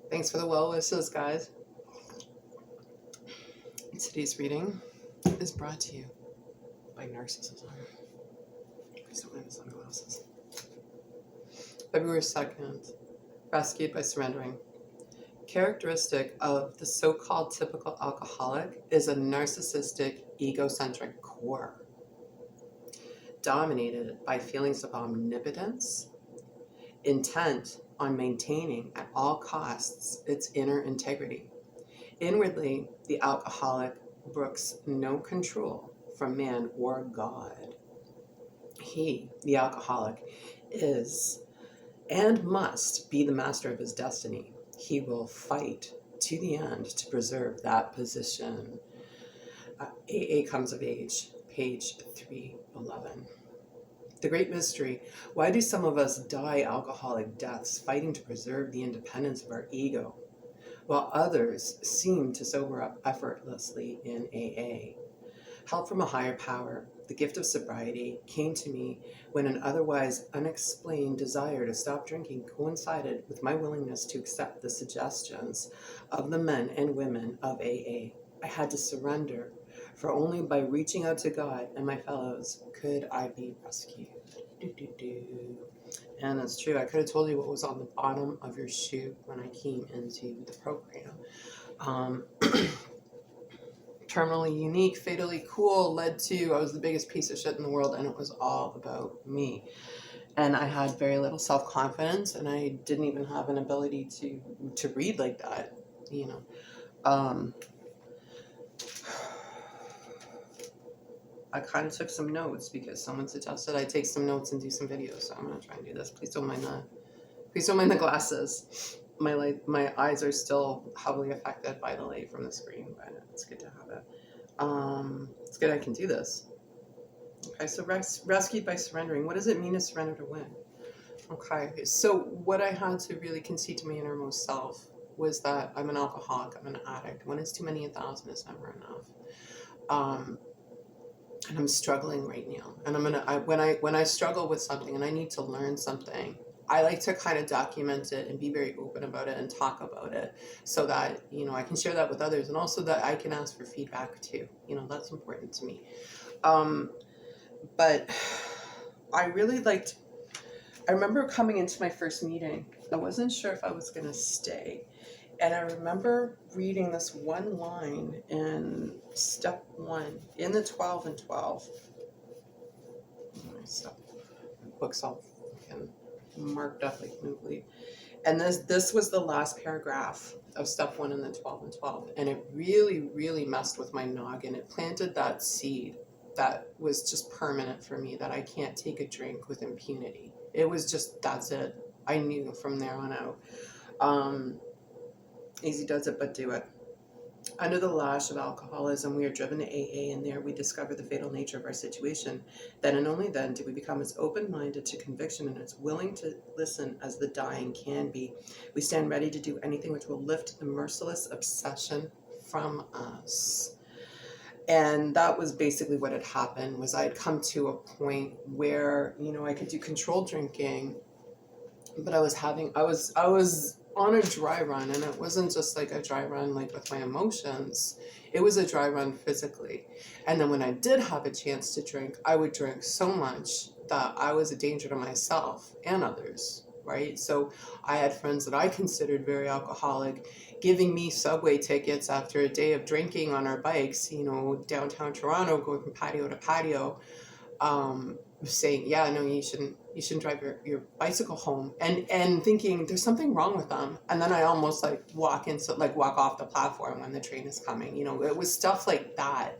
Thanks for the well wishes, guys. Today's reading is brought to you by narcissism. Please don't mind the sunglasses. February 2nd, rescued by surrendering. Characteristic of the so-called typical alcoholic is a narcissistic, egocentric core, dominated by feelings of omnipotence, intent on maintaining at all costs its inner integrity. Inwardly, the alcoholic brooks no control from man or God. He, the alcoholic, is and must be the master of his destiny. He will fight to the end to preserve that position. AA Comes of Age, page 311. The great mystery: why do some of us die alcoholic deaths fighting to preserve the independence of our ego, while others seem to sober up effortlessly in AA? Help from a higher power, the gift of sobriety, came to me when an otherwise unexplained desire to stop drinking coincided with my willingness to accept the suggestions of the men and women of AA. I had to surrender, for only by reaching out to God and my fellows could I be rescued. And that's true. I could have told you what was on the bottom of your shoe when I came into the program. Terminally unique, fatally cool led to I was the biggest piece of shit in the world, and it was all about me. And I had very little self-confidence, and I didn't even have an ability to read like that, you know. I kind of took some notes because someone suggested I take some notes and do some videos, so I'm gonna try and do this. Please don't mind the glasses. My eyes are still heavily affected by the light from the screen, but it's good to have it. It's good I can do this. Okay, so rescued by surrendering. What does it mean to surrender to win? Okay, so what I had to really concede to my innermost self was that I'm an alcoholic, I'm an addict. When it's too many, 1,000 is never enough. And I'm struggling right now. And when I struggle with something and I need to learn something, I like to kind of document it and be very open about it and talk about it so that, you know, I can share that with others, and also that I can ask for feedback too. You know, that's important to me. But I really I remember coming into my first meeting. I wasn't sure if I was going to stay. And I remember reading this one line in step 1 in the 12 and 12. My stuff, my book's all fucking marked up like movie. And this was the last paragraph of step 1 in the 12 and 12. And it really, really messed with my noggin. It planted that seed that was just permanent for me, that I can't take a drink with impunity. It was just, that's it. I knew from there on out. Easy does it, but do it. Under the lash of alcoholism, we are driven to AA, and there we discover the fatal nature of our situation. Then and only then do we become as open-minded to conviction and as willing to listen as the dying can be. We stand ready to do anything which will lift the merciless obsession from us. And that was basically what had happened, was I had come to a point where, you know, I could do controlled drinking, but I was on a dry run, and it wasn't just like a dry run like with my emotions. It was a dry run physically. And then when I did have a chance to drink, I would drink so much that I was a danger to myself and others, right? So I had friends that I considered very alcoholic giving me subway tickets after a day of drinking on our bikes, you know, downtown Toronto, going from patio to patio, saying, yeah, no, you shouldn't drive your bicycle home, and thinking there's something wrong with them. And then I almost walk off the platform when the train is coming. You know, it was stuff like that.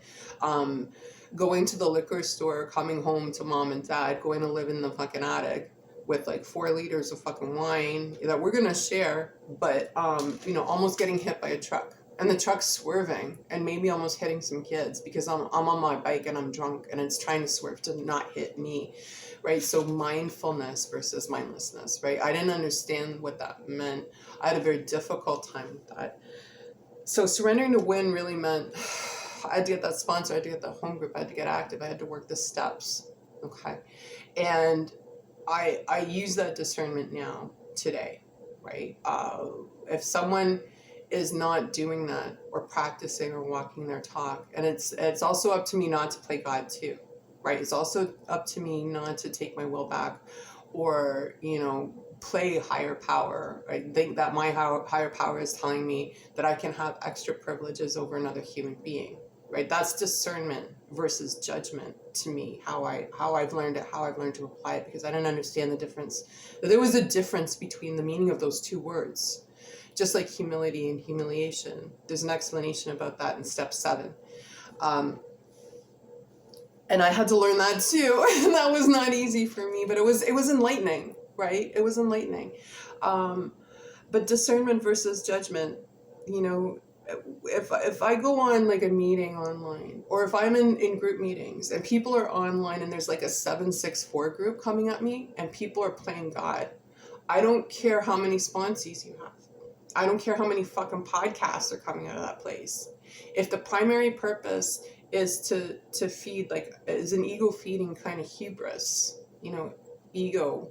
Going to the liquor store, coming home to mom and dad, going to live in the fucking attic with 4 liters of fucking wine that we're gonna share, but you know, almost getting hit by a truck. And the truck's swerving and maybe almost hitting some kids because I'm on my bike and I'm drunk and it's trying to swerve to not hit me, right? So mindfulness versus mindlessness, right? I didn't understand what that meant. I had a very difficult time with that. So surrendering to win really meant I had to get that sponsor, I had to get that home group, I had to get active, I had to work the steps, okay? And I use that discernment now, today, right? If someone is not doing that or practicing or walking their talk, and it's also up to me not to play God too, right? It's also up to me not to take my will back or, play higher power. I think that my higher power is telling me that I can have extra privileges over another human being, right? That's discernment versus judgment to me, how I've learned it, how I've learned to apply it, because I didn't understand the difference. There was a difference between the meaning of those two words. Just like humility and humiliation. There's an explanation about that in step 7. And I had to learn that too. And that was not easy for me, but it was enlightening, right? It was enlightening. But discernment versus judgment, if I go on like a meeting online, or if I'm in group meetings and people are online and there's like a 764 group coming at me and people are playing God, I don't care how many sponsees you have. I don't care how many fucking podcasts are coming out of that place. If the primary purpose is to feed, like, is an ego feeding kind of hubris, ego,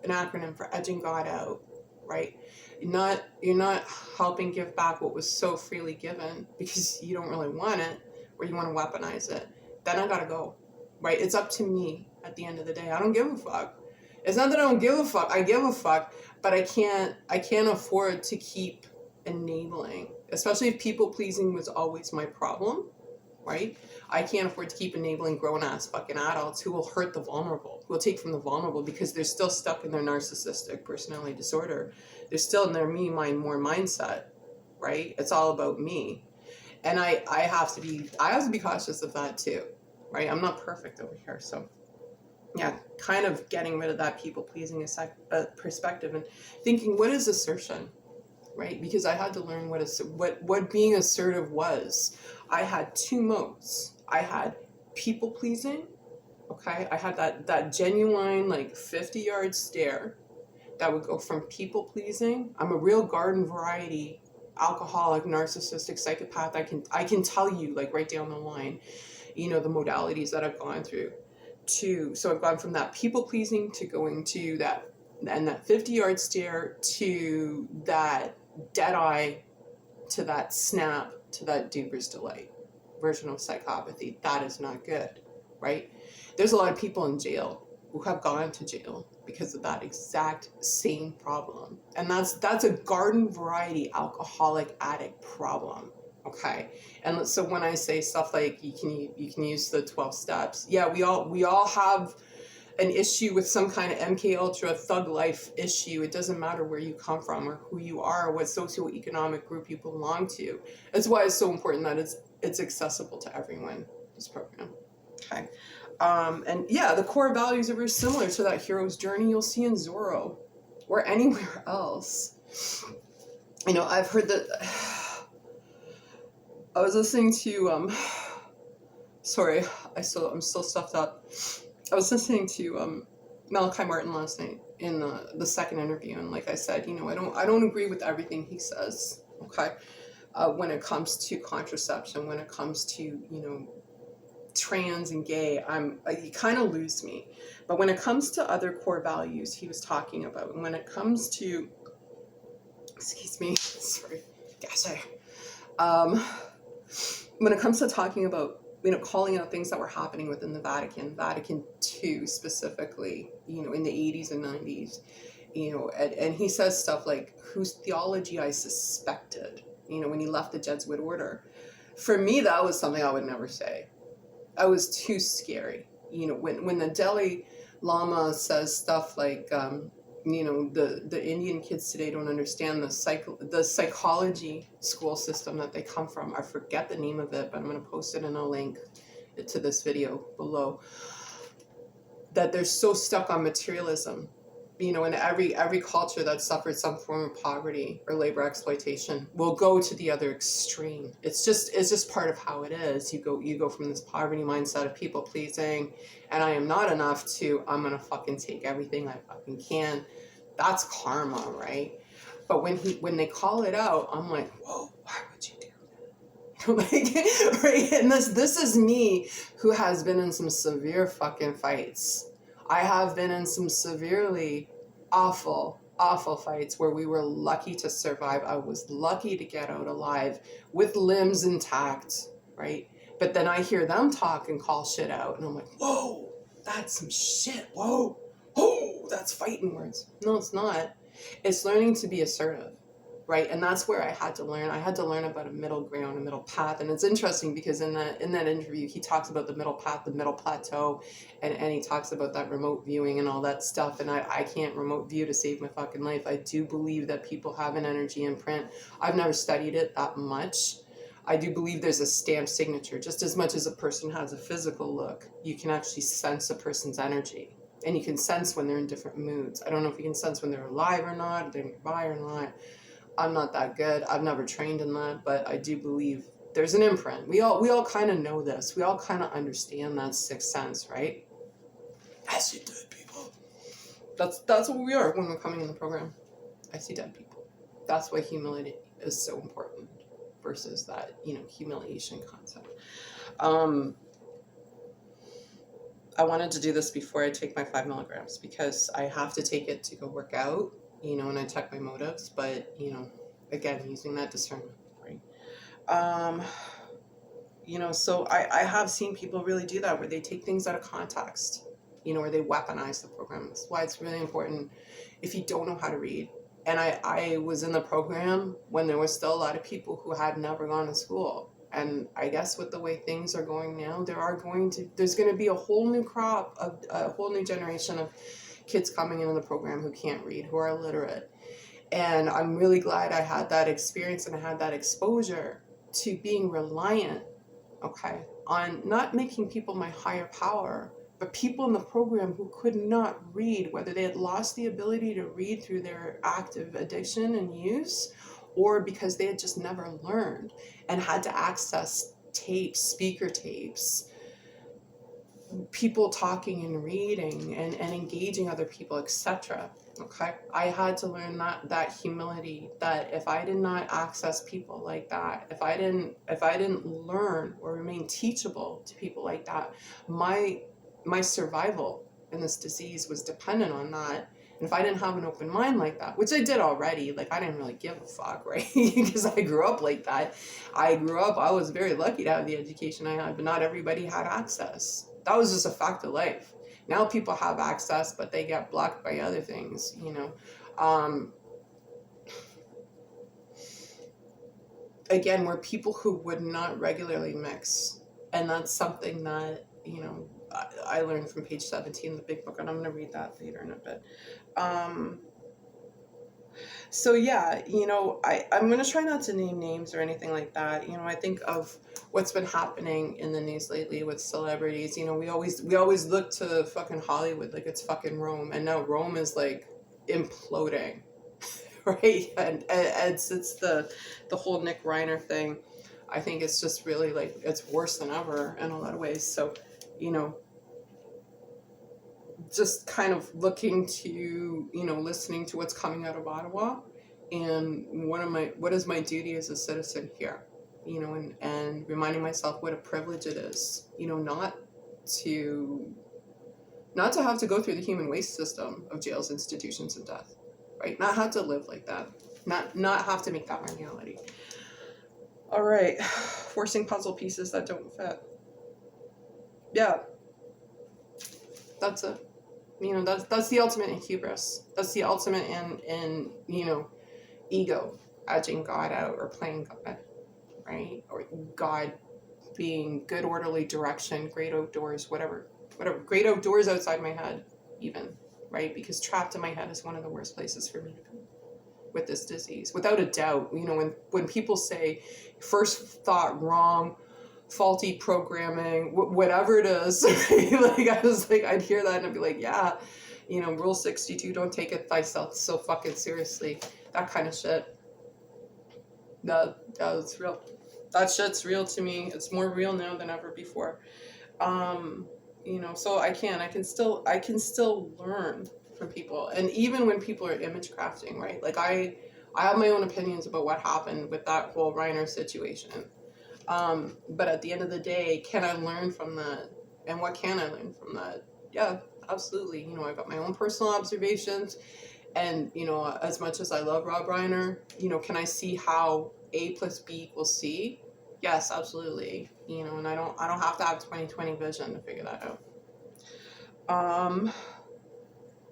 an acronym for edging God out, right? You're not helping give back what was so freely given because you don't really want it, or you want to weaponize it. Then I gotta go, right? It's up to me at the end of the day. I don't give a fuck. It's not that I don't give a fuck. I give a fuck, but I can't afford to keep enabling, especially if people pleasing was always my problem, right? I can't afford to keep enabling grown-ass fucking adults who will hurt the vulnerable, who will take from the vulnerable because they're still stuck in their narcissistic personality disorder. They're still in their me, mine, more mindset, right? It's all about me. And I have to be cautious of that too, right? I'm not perfect over here, so yeah, kind of getting rid of that people-pleasing perspective and thinking, what is assertion, right? Because I had to learn what being assertive was. I had 2 modes. I had people-pleasing, okay? I had that genuine, like, 50-yard stare that would go from people-pleasing. I'm a real garden variety alcoholic, narcissistic psychopath. I can tell you, like, right down the line, the modalities that I've gone through. So I've gone from that people-pleasing to going to that 50-yard stare to that dead eye to that snap to that duper's delight version of psychopathy. That is not good, right? There's a lot of people in jail who have gone to jail because of that exact same problem. And that's a garden variety alcoholic addict problem. Okay. And so when I say stuff like you can use the 12 steps, yeah, we all have an issue with some kind of MK Ultra thug life issue. It doesn't matter where you come from or who you are, or what socioeconomic group you belong to. That's why it's so important that it's accessible to everyone, this program. Okay. And yeah, the core values are very similar to that hero's journey you'll see in Zorro or anywhere else. I've heard that. I was listening to sorry, I'm still stuffed up. I was listening to Malachi Martin last night in the second interview, and like I said, I don't agree with everything he says. Okay, when it comes to contraception, when it comes to trans and gay, you kind of lose me. But when it comes to other core values he was talking about, and when it comes to, excuse me, sorry, gosh, when it comes to talking about, calling out things that were happening within the Vatican II specifically, in the 80s and 90s, and he says stuff like, whose theology I suspected, when he left the Jesuit order. For me, that was something I would never say. I was too scary. When the Dalai Lama says stuff like, the Indian kids today don't understand the psychology school system that they come from. I forget the name of it, but I'm going to post it in a link to this video below. That they're so stuck on materialism. And every culture that suffered some form of poverty or labor exploitation will go to the other extreme. It's just part of how it is. You go from this poverty mindset of people pleasing, and I am not enough, to I'm gonna fucking take everything I fucking can. That's karma, right? But when they call it out, I'm like, whoa, why would you do that? Right? And this is me who has been in some severe fucking fights. I have been in some severely awful awful fights where we were lucky to survive. I was lucky to get out alive with limbs intact, right? But then I hear them talk and call shit out, and I'm like, whoa, that's some shit. Whoa, oh, that's fighting words. No, it's not. It's learning to be assertive, right? And that's where I had to learn. I had to learn about a middle ground, a middle path. And it's interesting because in that interview, he talks about the middle path, the middle plateau, and he talks about that remote viewing and all that stuff. And I can't remote view to save my fucking life. I do believe that people have an energy imprint. I've never studied it that much. I do believe there's a stamped signature. Just as much as a person has a physical look, you can actually sense a person's energy. And you can sense when they're in different moods. I don't know if you can sense when they're alive or not, they're nearby or not. I'm not that good. I've never trained in that, but I do believe there's an imprint. We all kind of know this. We all kind of understand that sixth sense, right? I see dead people. That's what we are when we're coming in the program. I see dead people. That's why humility is so important versus that, humiliation concept. I wanted to do this before I take my 5 milligrams because I have to take it to go work out, and I check my motives, but, again, using that discernment, right? So I have seen people really do that where they take things out of context, where they weaponize the program. That's why it's really important if you don't know how to read. And I was in the program when there was still a lot of people who had never gone to school. And I guess with the way things are going now, there's going to be a whole new crop of a whole new generation of kids coming into the program who can't read, who are illiterate. And I'm really glad I had that experience and I had that exposure to being reliant, okay, on not making people my higher power, but people in the program who could not read, whether they had lost the ability to read through their active addiction and use, or because they had just never learned and had to access tapes, speaker tapes, people talking and reading and engaging other people, etc. Okay, I had to learn that humility, that if I did not access people like that, if I didn't learn or remain teachable to people like that, my survival in this disease was dependent on that. And if I didn't have an open mind like that, which I did already, like I didn't really give a fuck, right? Because I grew up like that. I was very lucky to have the education I had, but not everybody had access. That was just a fact of life. Now people have access, but they get blocked by other things, Again, we're people who would not regularly mix. And that's something that, I learned from page 17 of the big book, and I'm going to read that later in a bit. So yeah, I'm going to try not to name names or anything like that. I think of what's been happening in the news lately with celebrities. We always look to fucking Hollywood like it's fucking Rome, and now Rome is like imploding, right? And it's the whole Nick Reiner thing. I think it's just really like it's worse than ever in a lot of ways. So, just kind of looking to, listening to what's coming out of Ottawa, and what is my duty as a citizen here, and reminding myself what a privilege it is, not to have to go through the human waste system of jails, institutions, and death, right? Not have to live like that, not have to make that my reality. All right, forcing puzzle pieces that don't fit. Yeah, that's it. That's the ultimate in hubris. That's the ultimate in ego, edging God out or playing God, right? Or God being good, orderly direction, great outdoors, whatever, great outdoors outside my head, even, right? Because trapped in my head is one of the worst places for me to be with this disease, without a doubt. When people say first thought wrong, faulty programming, whatever it is, like I'd hear that and I'd be like, yeah, rule 62, don't take it thyself so fucking seriously, that kind of shit. That's real. That shit's real to me. It's more real now than ever before. So I can still learn from people, and even when people are image crafting, right? Like I have my own opinions about what happened with that whole Reiner situation. But at the end of the day, can I learn from that? And what can I learn from that? Yeah, absolutely. I got my own personal observations, And, as much as I love Rob Reiner, can I see how A plus B equals C? Yes, absolutely. And I don't have to have 20/20 vision to figure that out.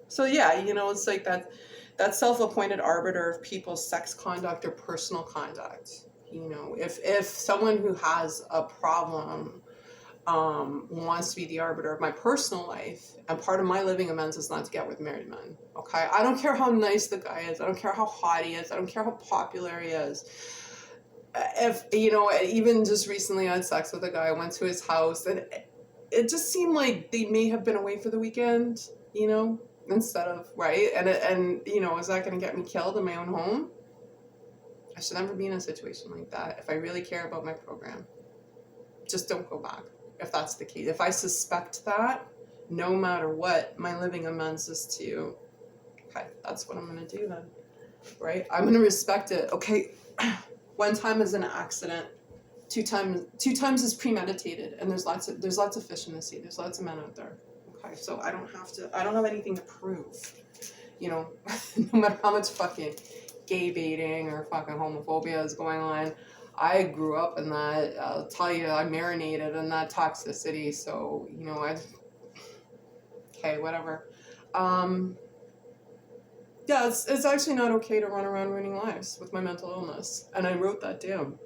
So yeah, it's like that self-appointed arbiter of people's sex conduct or personal conduct. If someone who has a problem wants to be the arbiter of my personal life, and part of my living amends is not to get with married men. Okay, I don't care how nice the guy is. I don't care how hot he is. I don't care how popular he is. If even just recently I had sex with a guy. I went to his house, and it just seemed like they may have been away for the weekend. Instead of right, and is that going to get me killed in my own home? I should never be in a situation like that. If I really care about my program, just don't go back. If that's the case, if I suspect that, no matter what, my living amends is to, okay, that's what I'm going to do then, right? I'm going to respect it. Okay, one time is an accident, two times is premeditated, and there's lots of fish in the sea. There's lots of men out there. Okay, so I don't have anything to prove. No matter how much fucking gay baiting or fucking homophobia is going on, I grew up in that. I'll tell you, I marinated in that toxicity. So, okay, whatever. Yeah, it's actually not okay to run around ruining lives with my mental illness. And I wrote that down.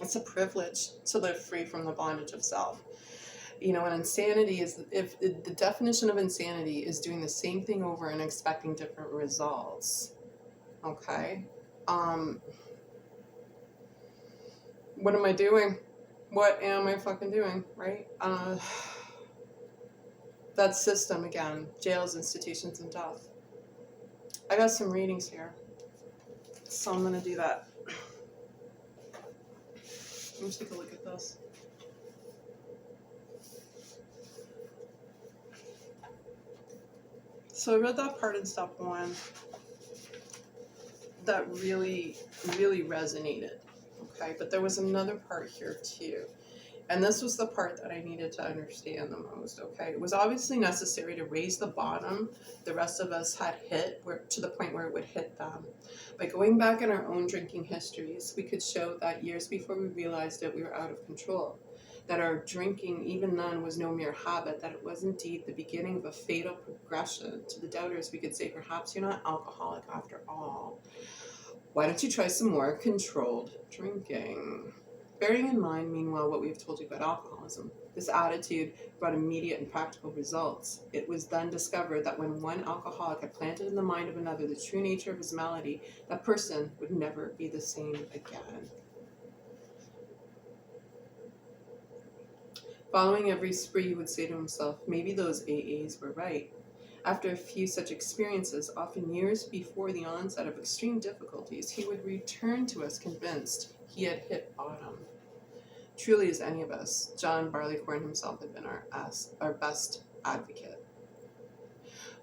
It's a privilege to live free from the bondage of self. And insanity is, if the definition of insanity is doing the same thing over and expecting different results. Okay. What am I doing? What am I fucking doing? Right? That system again, jails, institutions, and death. I got some readings here, so I'm gonna do that. Let me take a look at this. So I read that part in step 1 that really, really resonated. Okay, but there was another part here too. And this was the part that I needed to understand the most, okay? It was obviously necessary to raise the bottom the rest of us had hit to the point where it would hit them. By going back in our own drinking histories, we could show that years before we realized it, we were out of control. That our drinking, even then, was no mere habit, that it was indeed the beginning of a fatal progression. To the doubters, we could say, perhaps you're not alcoholic after all. Why don't you try some more controlled drinking? Bearing in mind, meanwhile, what we have told you about alcoholism, this attitude brought immediate and practical results. It was then discovered that when one alcoholic had planted in the mind of another the true nature of his malady, that person would never be the same again. Following every spree, he would say to himself, maybe those AAs were right. After a few such experiences, often years before the onset of extreme difficulties, he would return to us convinced he had hit bottom. Truly as any of us, John Barleycorn himself had been our best advocate.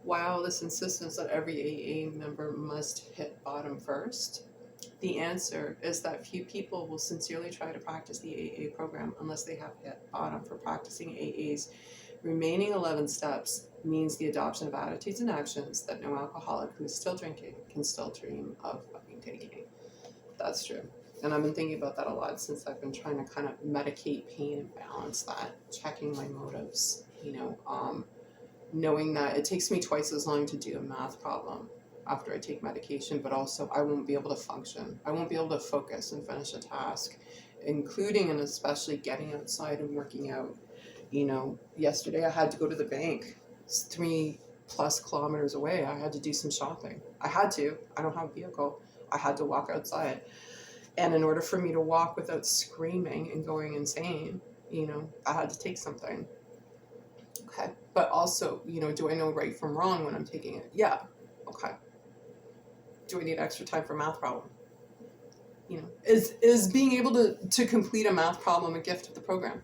While this insistence that every AA member must hit bottom first, the answer is that few people will sincerely try to practice the AA program unless they have hit bottom. For practicing AA's remaining 11 steps means the adoption of attitudes and actions that no alcoholic who is still drinking can still dream of fucking taking. That's true. And I've been thinking about that a lot since I've been trying to kind of medicate pain and balance that, checking my motives, knowing that it takes me twice as long to do a math problem after I take medication, but also I won't be able to function. I won't be able to focus and finish a task, including and especially getting outside and working out. Yesterday I had to go to the bank. It's 3+ kilometers away. I had to do some shopping. I don't have a vehicle. I had to walk outside. And in order for me to walk without screaming and going insane, I had to take something. Okay. But also, do I know right from wrong when I'm taking it? Yeah. Okay. Do I need extra time for a math problem? Is being able to complete a math problem a gift of the program?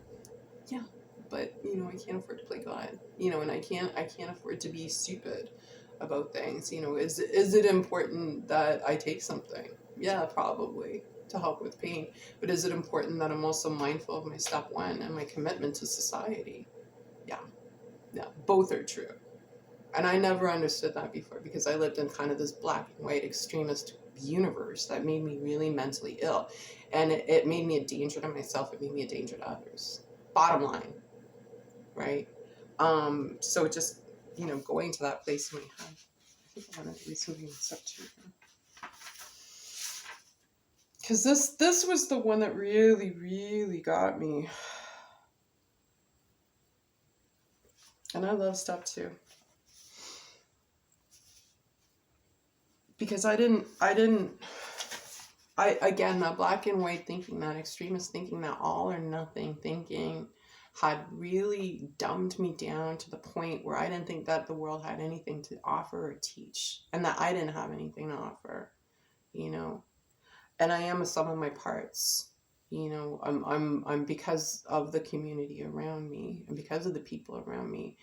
Yeah. But, I can't afford to play God, and I can't afford to be stupid about things. Is it important that I take something? Yeah, probably, to help with pain. But is it important that I'm also mindful of my step 1 and my commitment to society? Yeah, both are true. And I never understood that before because I lived in kind of this black and white extremist universe that made me really mentally ill. And it made me a danger to myself. It made me a danger to others. Bottom line, right? So just, going to that place in my head. I think I want to read something that's up to you. Because this was the one that really, really got me. And I love step 2. Because again, that black and white thinking, that extremist thinking, that all or nothing thinking had really dumbed me down to the point where I didn't think that the world had anything to offer or teach, and that I didn't have anything to offer, and I am a sum of my parts. I'm because of the community around me and because of the people around me.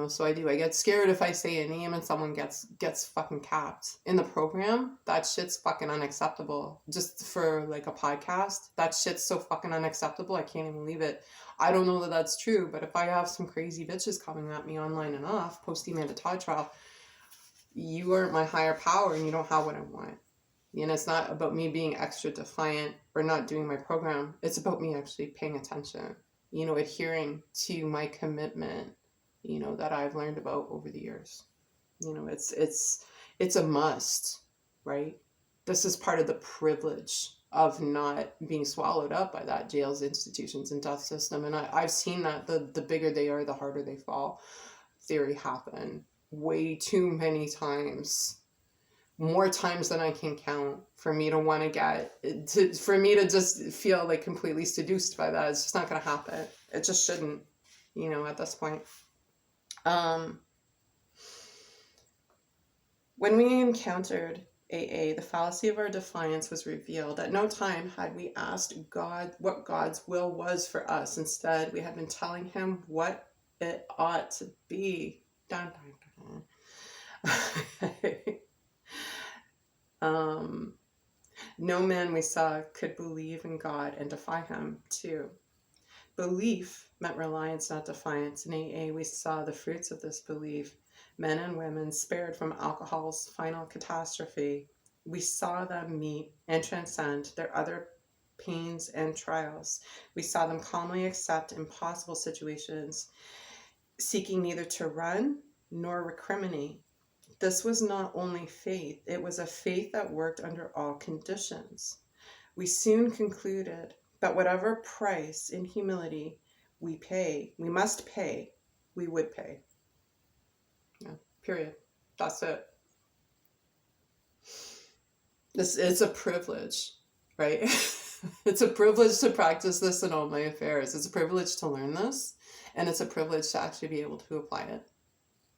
So I get scared if I say a name and someone gets fucking capped in the program. That shit's fucking unacceptable. Just for like a podcast, that shit's so fucking unacceptable. I can't even believe it. I don't know that that's true, but if I have some crazy bitches coming at me online and off, post-Amanda Todd trial, you aren't my higher power and you don't have what I want. And it's not about me being extra defiant or not doing my program. It's about me actually paying attention, adhering to my commitment, that I've learned about over the years. It's a must, right? This is part of the privilege of not being swallowed up by that jails, institutions, and death system. And I've seen that the bigger they are, the harder they fall theory happen way too many times. More times than I can count for me to want for me to just feel like completely seduced by that. It's just not going to happen. It just shouldn't, at this point. When we encountered AA, the fallacy of our defiance was revealed. At no time had we asked God what God's will was for us. Instead, we had been telling him what it ought to be. Dun, dun, dun. No man we saw could believe in God and defy him too. Belief meant reliance, not defiance. In AA, we saw the fruits of this belief. Men and women spared from alcohol's final catastrophe. We saw them meet and transcend their other pains and trials. We saw them calmly accept impossible situations, seeking neither to run nor recriminate. This was not only faith, it was a faith that worked under all conditions. We soon concluded that whatever price in humility we must pay, we would pay. Yeah, period. That's it. It's a privilege, right? It's a privilege to practice this in all my affairs. It's a privilege to learn this, and it's a privilege to actually be able to apply it,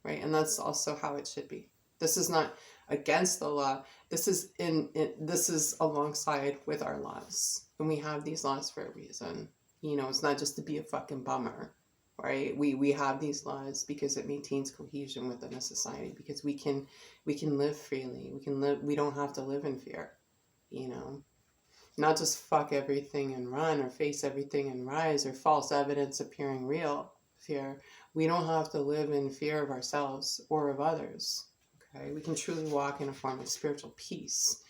right? And that's also how it should be. This is not against the law. This is this is alongside with our laws, and we have these laws for a reason. It's not just to be a fucking bummer, right? We have these laws because it maintains cohesion within a society, because we can live freely. We don't have to live in fear, not just fuck everything and run, or face everything and rise, or false evidence appearing real fear. We don't have to live in fear of ourselves or of others. Okay? We can truly walk in a form of spiritual peace.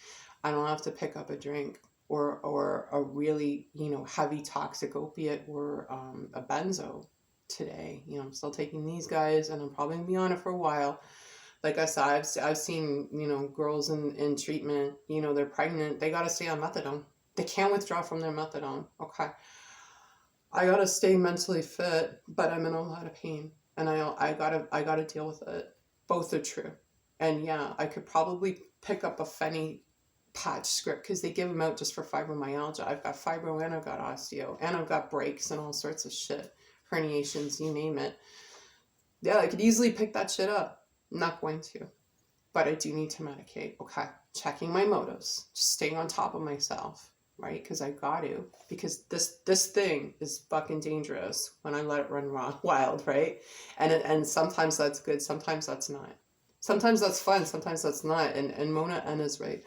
I don't have to pick up a drink or a really, heavy toxic opiate or a benzo today. I'm still taking these guys, and I'm probably going to be on it for a while. Like I said, I've seen, girls in treatment, they're pregnant. They got to stay on methadone. They can't withdraw from their methadone. Okay. I got to stay mentally fit, but I'm in a lot of pain, and I got to deal with it. Both are true. And yeah, I could probably pick up a Phenny patch script, because they give them out just for fibromyalgia. I've got fibro, and I've got osteo, and I've got breaks and all sorts of shit. Herniations, you name it. Yeah, I could easily pick that shit up. I'm not going to. But I do need to medicate. Okay. Checking my motives. Just staying on top of myself. Right? Because I got to. Because this thing is fucking dangerous when I let it run wild, right? And sometimes that's good. Sometimes that's not. Sometimes that's fun. Sometimes that's not. And Mona N is right.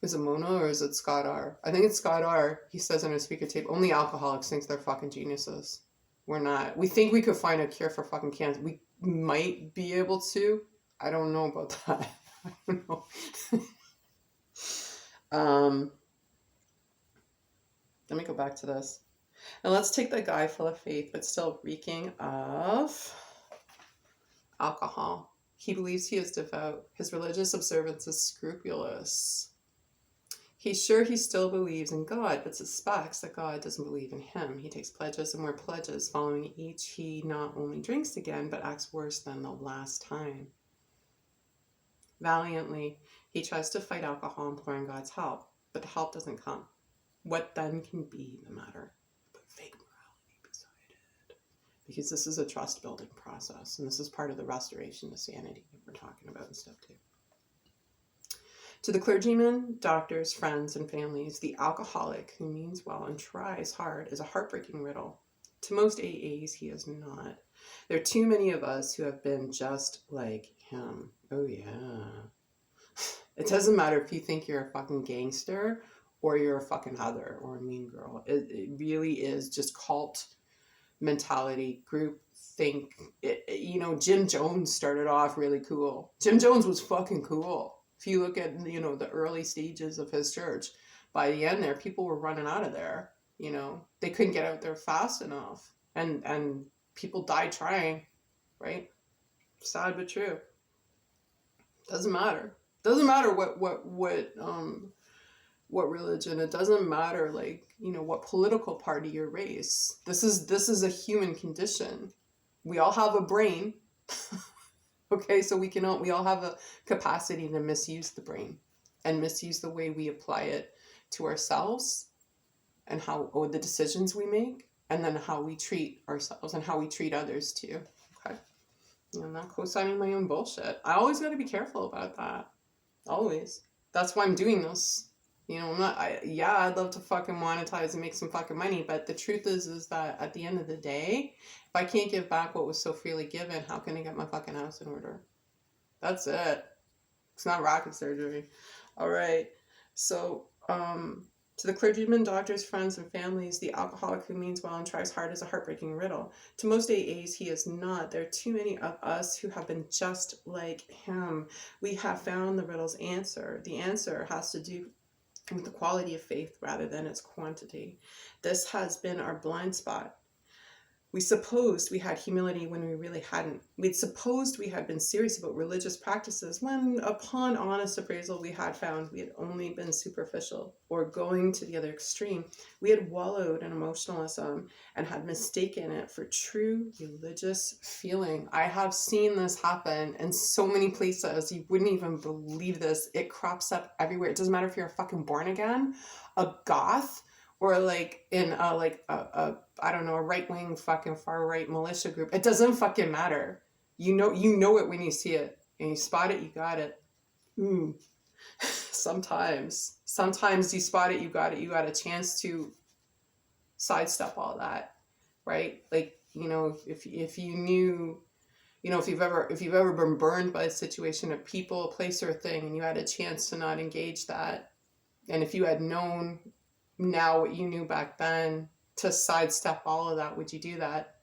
Is it Mona or is it Scott R? I think it's Scott R. He says in his speaker tape, only alcoholics think they're fucking geniuses. We're not. We think we could find a cure for fucking cancer. might be able to. I don't know about that. I don't know. Let me go back to this. And let's take the guy full of faith, but still reeking of alcohol. He believes he is devout. His religious observance is scrupulous. He's sure he still believes in God, but suspects that God doesn't believe in him. He takes pledges and more pledges. Following each, he not only drinks again, but acts worse than the last time. Valiantly, he tries to fight alcohol, imploring God's help, but the help doesn't come. What then can be the matter? Put fake morality beside it. Because this is a trust-building process, and this is part of the restoration to sanity that we're talking about in step 2. To the clergymen, doctors, friends, and families, the alcoholic who means well and tries hard is a heartbreaking riddle. To most AAs, he is not. There are too many of us who have been just like him. Oh, yeah. It doesn't matter if you think you're a fucking gangster or you're a fucking Heather or a mean girl. It really is just cult mentality, group think. Jim Jones started off really cool. Jim Jones was fucking cool. If you look at, the early stages of his church, by the end there, people were running out of there. They couldn't get out there fast enough. And people died trying, right? Sad but true. Doesn't matter. Doesn't matter what religion. It doesn't matter, what political party your race. This is a human condition. We all have a brain. Okay, so we all have a capacity to misuse the brain and misuse the way we apply it to ourselves and the decisions we make, and then how we treat ourselves and how we treat others too. Okay. I'm not co-signing my own bullshit. I always got to be careful about that. Always. That's why I'm doing this. I'd love to fucking monetize and make some fucking money, but the truth is that at the end of the day, if I can't give back what was so freely given, how can I get my fucking house in order? That's it. It's not rocket surgery. All right. So, to the clergymen, doctors, friends, and families, the alcoholic who means well and tries hard is a heartbreaking riddle. To most AAs, he is not. There are too many of us who have been just like him. We have found the riddle's answer. The answer has to do with the quality of faith rather than its quantity. This has been our blind spot. We supposed we had humility when we really hadn't. We'd supposed we had been serious about religious practices when, upon honest appraisal, we had found we had only been superficial. Or going to the other extreme, we had wallowed in emotionalism and had mistaken it for true religious feeling. I have seen this happen in so many places. You wouldn't even believe this. It crops up everywhere. It doesn't matter if you're a fucking born again, a goth, or in a right-wing fucking far-right militia group. It doesn't fucking matter. You know it when you see it. And you spot it, you got it. Sometimes you spot it, you got it. You got a chance to sidestep all that, right? If you knew, if you've ever been burned by a situation, a people, a place, or a thing, and you had a chance to not engage that, and if you had known now what you knew back then to sidestep all of that, would you do that?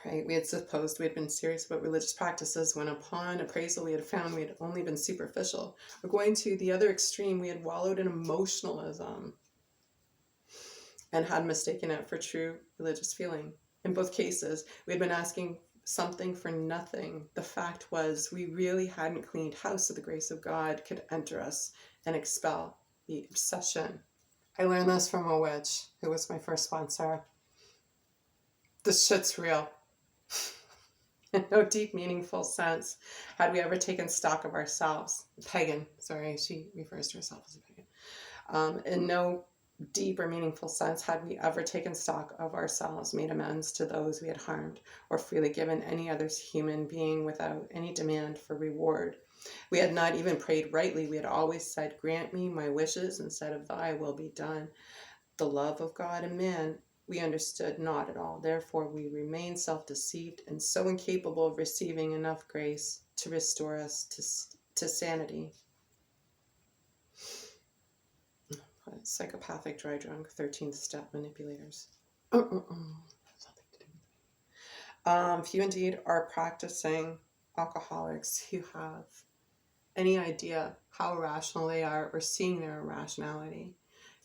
Right, we had supposed we had been serious about religious practices when upon appraisal we had found we had only been superficial. We're going to the other extreme. We had wallowed in emotionalism and had mistaken it for true religious feeling. In both cases, we had been asking something for nothing. The fact was we really hadn't cleaned house so the grace of God could enter us and expel the obsession. I learned this from a witch who was my first sponsor. This shit's real. In no deep, meaningful sense had we ever taken stock of ourselves. Pagan, sorry, she refers to herself as a pagan. In no deep or meaningful sense had we ever taken stock of ourselves, made amends to those we had harmed, or freely given any other human being without any demand for reward. We had not even prayed rightly. We had always said, grant me my wishes instead of thy will be done. The love of God and man we understood not at all. Therefore we remained self-deceived and so incapable of receiving enough grace to restore us to sanity. Psychopathic dry drunk, 13th step manipulators. Few indeed are practicing alcoholics who have any idea how irrational they are or seeing their irrationality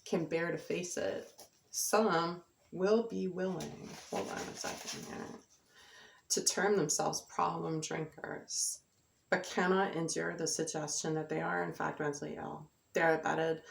can bear to face it. Some will be willing, hold on a second here, to term themselves problem drinkers, but cannot endure the suggestion that they are in fact mentally ill. They are abetted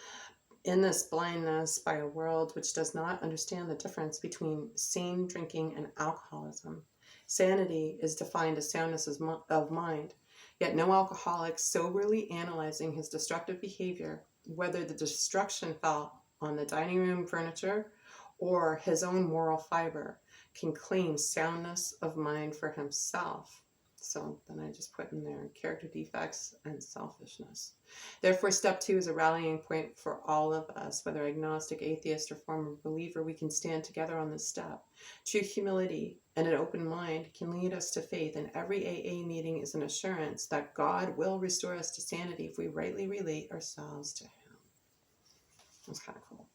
in this blindness by a world which does not understand the difference between sane drinking and alcoholism. Sanity is defined as soundness of mind, yet no alcoholic soberly analyzing his destructive behavior, whether the destruction fell on the dining room furniture or his own moral fiber, can claim soundness of mind for himself. So then I just put in there character defects and selfishness. Therefore, step 2 is a rallying point for all of us, whether agnostic, atheist, or former believer. We can stand together on this step. True humility and an open mind can lead us to faith, and every AA meeting is an assurance that God will restore us to sanity if we rightly relate ourselves to Him. That's kind of cool.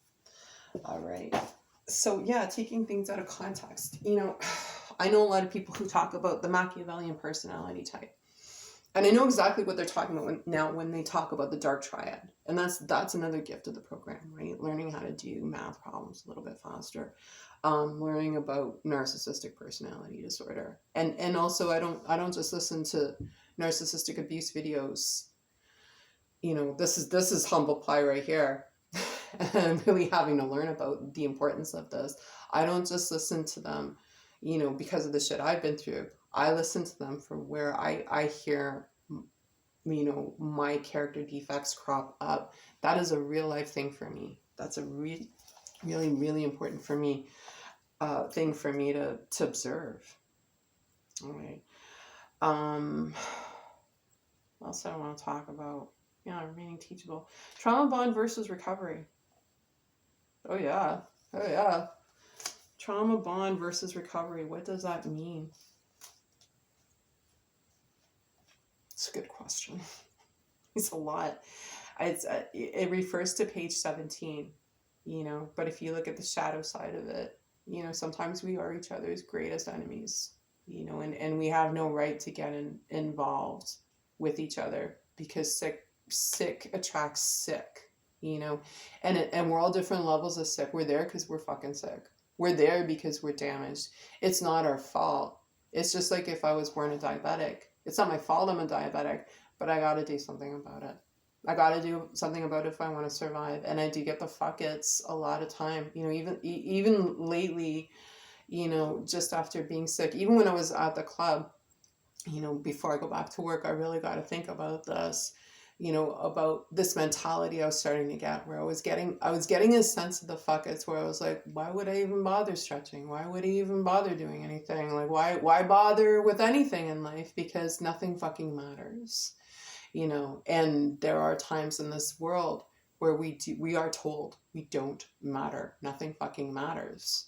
All right. So yeah, taking things out of context. I know a lot of people who talk about the Machiavellian personality type. And I know exactly what they're talking about now when they talk about the dark triad. And that's another gift of the program, right? Learning how to do math problems a little bit faster. Learning about narcissistic personality disorder. And also I don't just listen to narcissistic abuse videos. This is humble pie right here. And I'm really having to learn about the importance of this. I don't just listen to them, because of the shit I've been through. I listen to them for where I hear, my character defects crop up. That is a real life thing for me. That's a really, really important for me, thing for me to observe. All right. What else I want to talk about? Remaining teachable. Trauma bond versus recovery. Oh yeah. Trauma bond versus recovery. What does that mean? It's a good question. It's a lot. It refers to page 17, but if you look at the shadow side of it, sometimes we are each other's greatest enemies, and we have no right to get involved with each other because sick attracts sick, and we're all different levels of sick. We're there because we're fucking sick. We're there because we're damaged. It's not our fault. It's just like if I was born a diabetic. It's not my fault I'm a diabetic, but I got to do something about it. I got to do something about it if I want to survive. And I do get the fuckets a lot of time, even lately, just after being sick, even when I was at the club, before I go back to work, I really got to think about this, about this mentality I was starting to get, where I was getting a sense of the fuckets where I was like, why would I even bother stretching? Why would I even bother doing anything? Like, why bother with anything in life? Because nothing fucking matters, and there are times in this world where we are told we don't matter. Nothing fucking matters.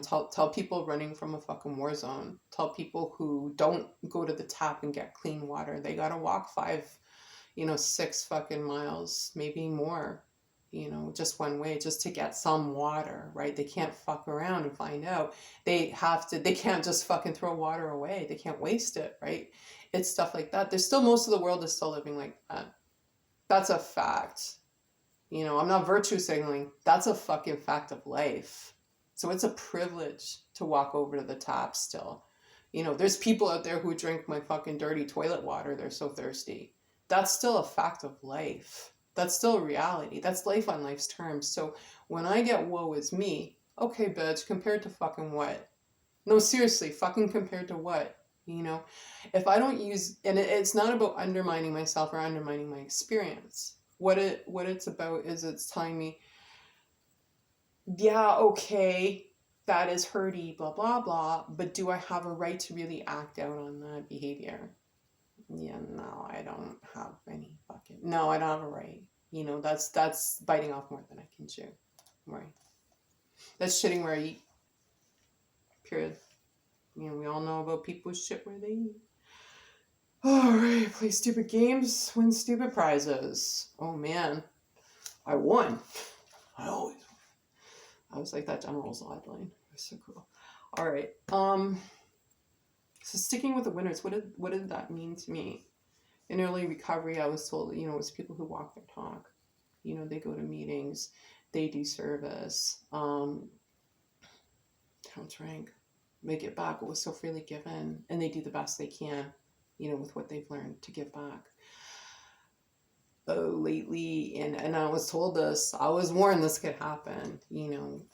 Tell people running from a fucking war zone. Tell people who don't go to the tap and get clean water. They gotta walk 6 fucking miles, maybe more, just one way, just to get some water, right? They can't fuck around and find out. They can't just fucking throw water away. They can't waste it, right? It's stuff like that. There's still, most of the world is still living like that. That's a fact. I'm not virtue signaling. That's a fucking fact of life. So it's a privilege to walk over to the tap still. There's people out there who drink my fucking dirty toilet water. They're so thirsty. That's still a fact of life. That's still reality. That's life on life's terms. So when I get woe is me, okay, bitch, compared to fucking what? No, seriously, fucking compared to what? If I don't use, and it's not about undermining myself or undermining my experience. What it's about is it's telling me, yeah, okay, that is hurty, blah, blah, blah, but do I have a right to really act out on that behavior? Yeah, no, I don't have any fucking, no, I don't have a right. That's biting off more than I can chew. Right. That's shitting where I eat. Period. We all know about people who shit where they eat. Alright, play stupid games, win stupid prizes. Oh man, I won. I always won. I was like that General's Law line. It was so cool. Alright, So sticking with the winners, what did that mean to me? In early recovery, I was told, it was people who walk their talk. They go to meetings, they do service, don't drink, they get back what was so freely given, and they do the best they can, with what they've learned to give back. Lately, and I was told this, I was warned this could happen,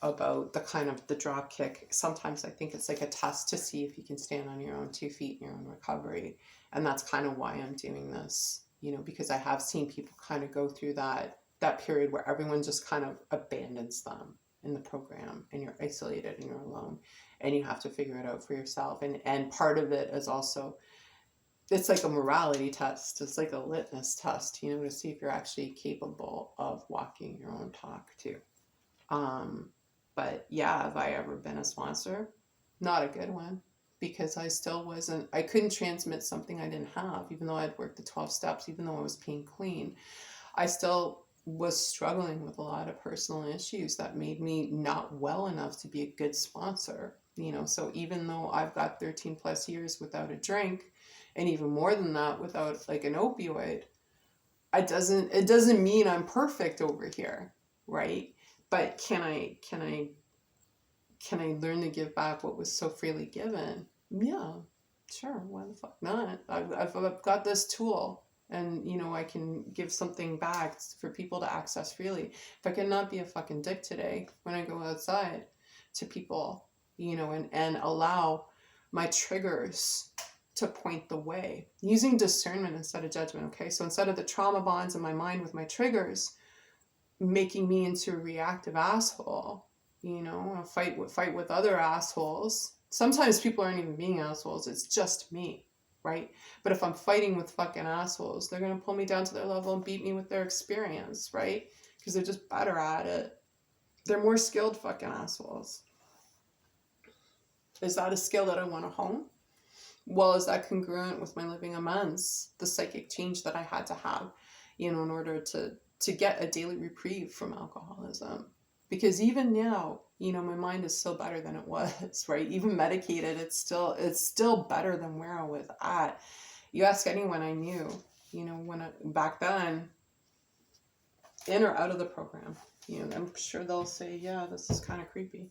about the kind of the drop kick. Sometimes I think it's like a test to see if you can stand on your own 2 feet in your own recovery. And that's kind of why I'm doing this, because I have seen people kind of go through that period where everyone just kind of abandons them in the program, and you're isolated and you're alone, and you have to figure it out for yourself. And part of it is also, it's like a morality test. It's like a litmus test, to see if you're actually capable of walking your own talk too. But yeah, have I ever been a sponsor? Not a good one, because I couldn't transmit something I didn't have, even though I'd worked the 12 steps, even though I was paying clean. I still was struggling with a lot of personal issues that made me not well enough to be a good sponsor. So even though I've got 13 plus years without a drink, and even more than that without like an opioid, it doesn't mean I'm perfect over here, right? But can I learn to give back what was so freely given? Yeah, sure. Why the fuck not? I've got this tool, and I can give something back for people to access freely. If I cannot be a fucking dick today when I go outside to people, and allow my triggers to point the way, using discernment instead of judgment. Okay, so instead of the trauma bonds in my mind with my triggers making me into a reactive asshole, a fight with other assholes. Sometimes people aren't even being assholes, it's just me, right? But if I'm fighting with fucking assholes, they're gonna pull me down to their level and beat me with their experience, right? Because they're just better at it. They're more skilled fucking assholes. Is that a skill that I want to hone? Well, is that congruent with my living amends, the psychic change that I had to have, in order to get a daily reprieve from alcoholism? Because even now, my mind is still better than it was, right? Even medicated, it's still better than where I was at. You ask anyone I knew, back then, in or out of the program, I'm sure they'll say, yeah, this is kind of creepy.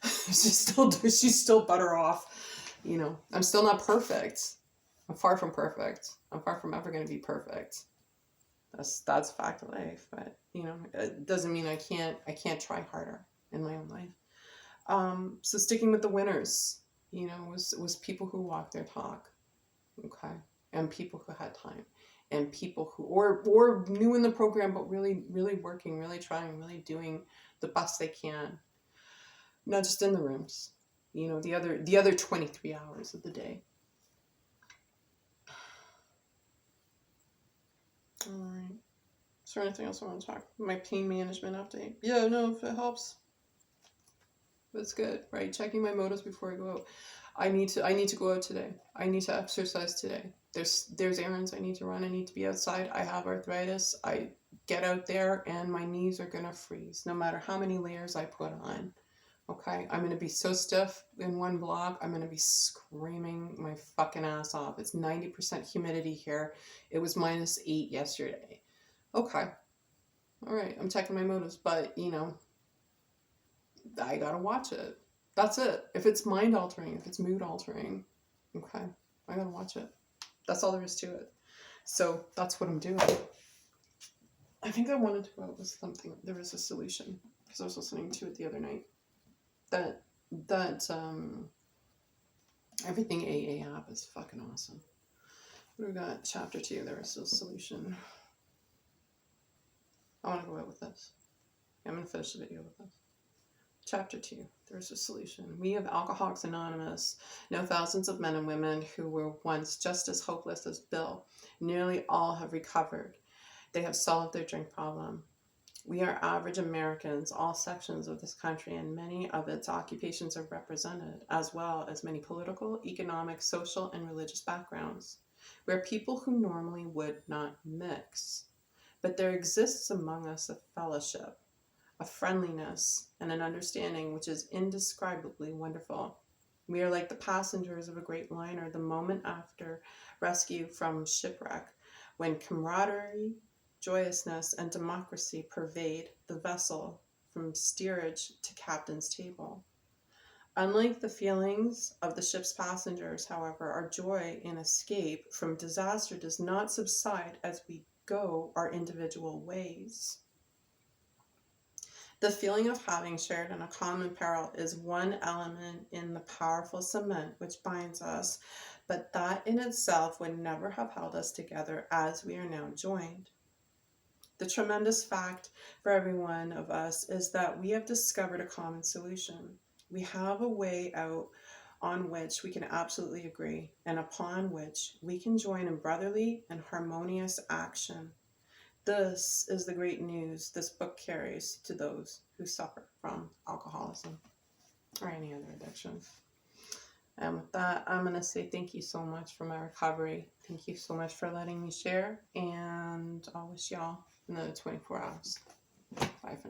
she's still better off. I'm still not perfect. I'm far from perfect. I'm far from ever going to be perfect. That's a fact of life. But it doesn't mean I can't try harder in my own life. So sticking with the winners, was people who walked their talk, okay, and people who had time, and people who or new in the program but really really working, really trying, really doing the best they can. Not just in the rooms, the other 23 hours of the day. All right. Is there anything else I want to talk? My pain management update. Yeah, no, if it helps, that's good, right? Checking my motives before I go out. I need to go out today. I need to exercise today. There's errands I need to run. I need to be outside. I have arthritis. I get out there and my knees are gonna freeze no matter how many layers I put on. Okay, I'm going to be so stiff in one block, I'm going to be screaming my fucking ass off. It's 90% humidity here. It was -8 yesterday. Okay. All right, I'm checking my motives, but, I got to watch it. That's it. If it's mind altering, if it's mood altering, okay, I got to watch it. That's all there is to it. So that's what I'm doing. I think I wanted to go out with something. There was a solution because I was listening to it the other night. That everything AA app is fucking awesome. What do we got? Chapter 2, there is a solution. I want to go out with this. I'm going to finish the video with this. Chapter 2, there's a solution. We of Alcoholics Anonymous know thousands of men and women who were once just as hopeless as Bill. Nearly all have recovered. They have solved their drink problem. We are average Americans, all sections of this country, and many of its occupations are represented, as well as many political, economic, social, and religious backgrounds. We are people who normally would not mix. But there exists among us a fellowship, a friendliness, and an understanding which is indescribably wonderful. We are like the passengers of a great liner the moment after rescue from shipwreck, when camaraderie, joyousness, and democracy pervade the vessel from steerage to captain's table. Unlike the feelings of the ship's passengers, however, our joy in escape from disaster does not subside as we go our individual ways. The feeling of having shared in a common peril is one element in the powerful cement which binds us, but that in itself would never have held us together as we are now joined. The tremendous fact for every one of us is that we have discovered a common solution. We have a way out on which we can absolutely agree, and upon which we can join in brotherly and harmonious action. This is the great news this book carries to those who suffer from alcoholism or any other addiction. And with that, I'm going to say thank you so much for my recovery. Thank you so much for letting me share, and I'll wish y'all another 24 hours. Bye for now.